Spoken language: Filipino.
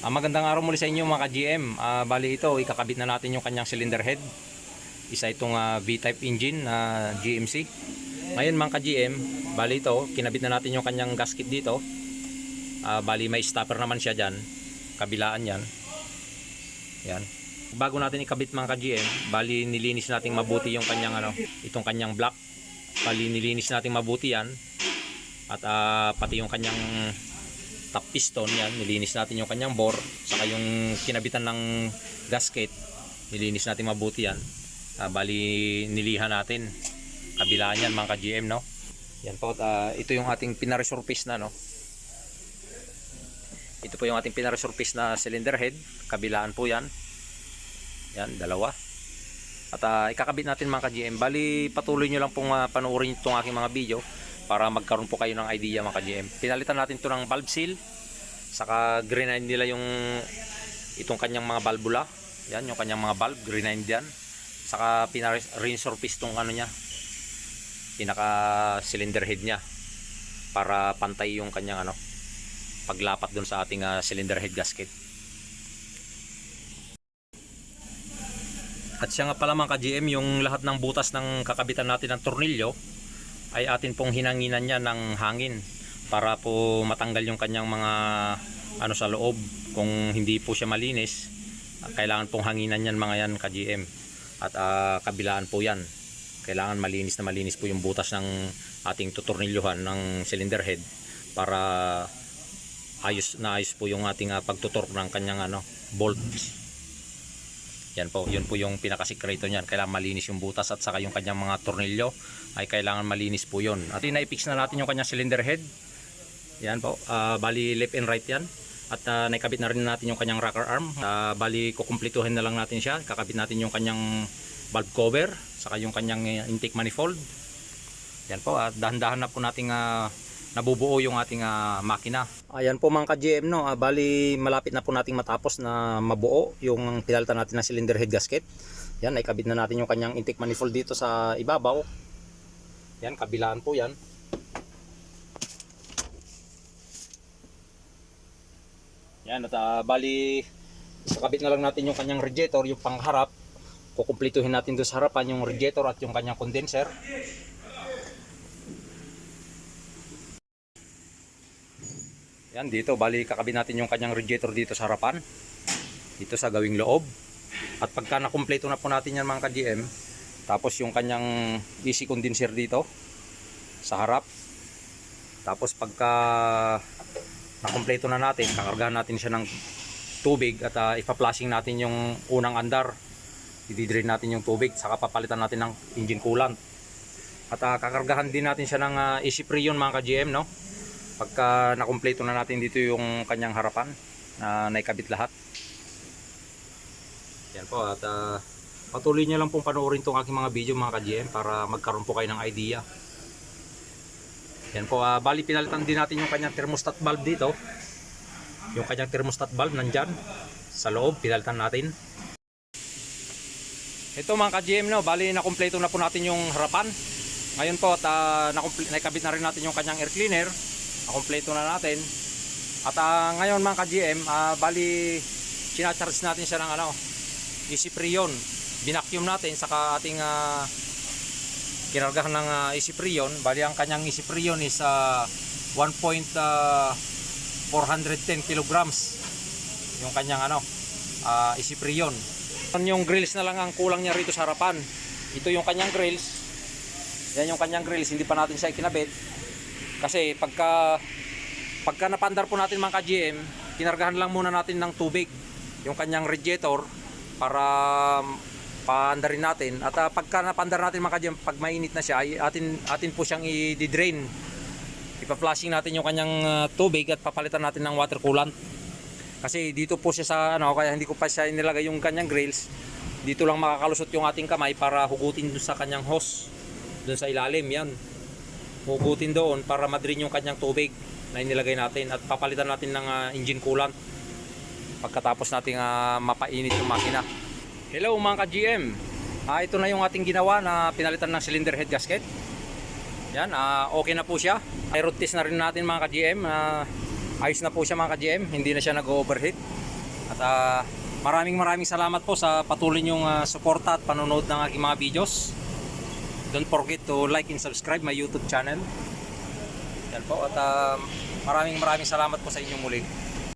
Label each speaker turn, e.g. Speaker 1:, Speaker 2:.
Speaker 1: Magandang araw muli sa inyo mga ka-GM. Bali ito, ikakabit na natin yung kanyang cylinder head. Isa itong V-type engine na GMC. Ngayon mga ka-GM, bali ito, kinabit na natin yung kanyang gasket dito. Bali may stopper naman siya dyan. Kabilaan yan. Yan. Bago natin ikabit mga ka-GM, bali nilinis natin mabuti yung kanyang itong kanyang block. Bali nilinis natin mabuti yan. At pati yung kanyang top piston, yan, nilinis natin yung kanyang bore, saka yung kinabitan ng gasket, nilinis natin mabuti yan. Bali nilihan natin kabilaan yan mga ka-GM, no? Yan po, ito yung ating pinaresurface na, no? Ito po yung ating pinaresurface na cylinder head, kabilaan po yan. Yan, dalawa. At ikakabit natin mga ka-GM. Bali patuloy nyo lang pong panoorin itong aking mga video para magkaroon po kayo ng idea mga ka-GM. Pinalitan natin ito ng valve seal, saka grind nila yung itong kanyang mga valvula. Yan, yung kanyang mga valve, grind yan. Saka pina-resurface itong niya, pinaka cylinder head niya, para pantay yung kanyang paglapat dun sa ating cylinder head gasket. At siya nga pala mga ka-GM, yung lahat ng butas ng kakabitan natin ng tornilyo ay atin pong hinanginan niya ng hangin para po matanggal yung kanyang mga sa loob. Kung hindi po siya malinis, kailangan pong hanginan yan mga yan ka-GM. At kabilaan po yan, kailangan malinis na malinis po yung butas ng ating tutornilyuhan ng cylinder head para ayos na ayos po yung ating pagtutork ng kanyang bolt. Yan po, yun po yung pinakasikreto niyan. Kailangan malinis yung butas at saka yung kanyang mga tornilyo ay kailangan malinis po yun. At na-fix na natin yung kanyang cylinder head. Yan po, bali left and right yan. At naikabit na rin natin yung kanyang rocker arm. Bali kukumplituhin na lang natin siya. Kakabit natin yung kanyang valve cover, saka yung kanyang intake manifold. Yan po, at dahan-dahan na po nating nabubuo yung ating makina. Ayan po mga ka-GM, no, bali malapit na po nating matapos na mabuo yung pinalitan natin na cylinder head gasket. Yan, naikabit na natin yung kanyang intake manifold dito sa ibabaw. Yan, kabilaan po yan. Yan, at bali ikakabit na lang natin yung kanyang radiator, yung pangharap. Kukumplituhin natin doon sa harapan yung radiator at yung kanyang condenser. Yan, dito bali kakabit natin yung kanyang radiator dito sa harapan, dito sa gawing loob. At pagka nakumpleto na po natin yan mga ka-GM, tapos yung kanyang AC condenser dito sa harap. Tapos pagka nakumpleto na natin, kakargahan natin siya ng tubig at ipa-flushing natin yung unang andar. I-drain natin yung tubig, saka papalitan natin ng engine coolant. At kakargahan din natin siya ng AC Freon mga ka-GM, no? Pagka nakumpleto na natin dito yung kanyang harapan na naikabit lahat. Yan po, at patuloy nyo lang pong panoorin itong aking mga video mga ka-GM para magkaroon po kayo ng idea. Yan po, bali pinalitan din natin yung kanyang thermostat valve dito. Yung kanyang thermostat valve nandyan sa loob, pinalitan natin. Ito mga ka-GM, no, bali nakumpleto na po natin yung harapan. Ngayon po, at naikabit na rin natin yung kanyang air cleaner. Nakumpleto na natin. At ngayon mga ka-GM, bali sinacharge natin siya ng AC Freon. Binacuum natin saka ating kinargahan ng AC Freon. Bali ang kanyang AC Freon is 1.410 kilograms yung kanyang AC Freon. Yung grills na lang ang kulang niya rito sa harapan. Ito yung kanyang grills. Yan yung kanyang grills, hindi pa natin siya ikinabit. Kasi pagka napandar po natin mga ka-GM, kinargahan lang muna natin ng tubig yung kanyang radiator para paandarin natin. At pagka napandar natin mga ka-GM, pag mainit na siya, ay atin po siyang i-drain. Ipa-flushing natin yung kanyang tubig at papalitan natin ng water coolant. Kasi dito po siya sa kaya hindi ko pa siya inilagay yung kanyang grills. Dito lang makakalusot yung ating kamay para hugutin dun sa kanyang hose, dun sa ilalim. Yan, hugutin doon para ma-drain yung kanyang tubig na inilagay natin at papalitan natin ng engine coolant pagkatapos nating mapainit yung makina. Hello mga ka-GM, ito na yung ating ginawa na pinalitan ng cylinder head gasket. Yan, okay na po siya. I road test na rin natin mga ka-GM. Ayos na po siya mga ka-GM, hindi na siya nag-overheat. At maraming salamat po sa patuloy niyong suporta at panonood ng aking mga videos. Don't forget to like and subscribe my YouTube channel. Yan po, at maraming salamat po sa inyong muli.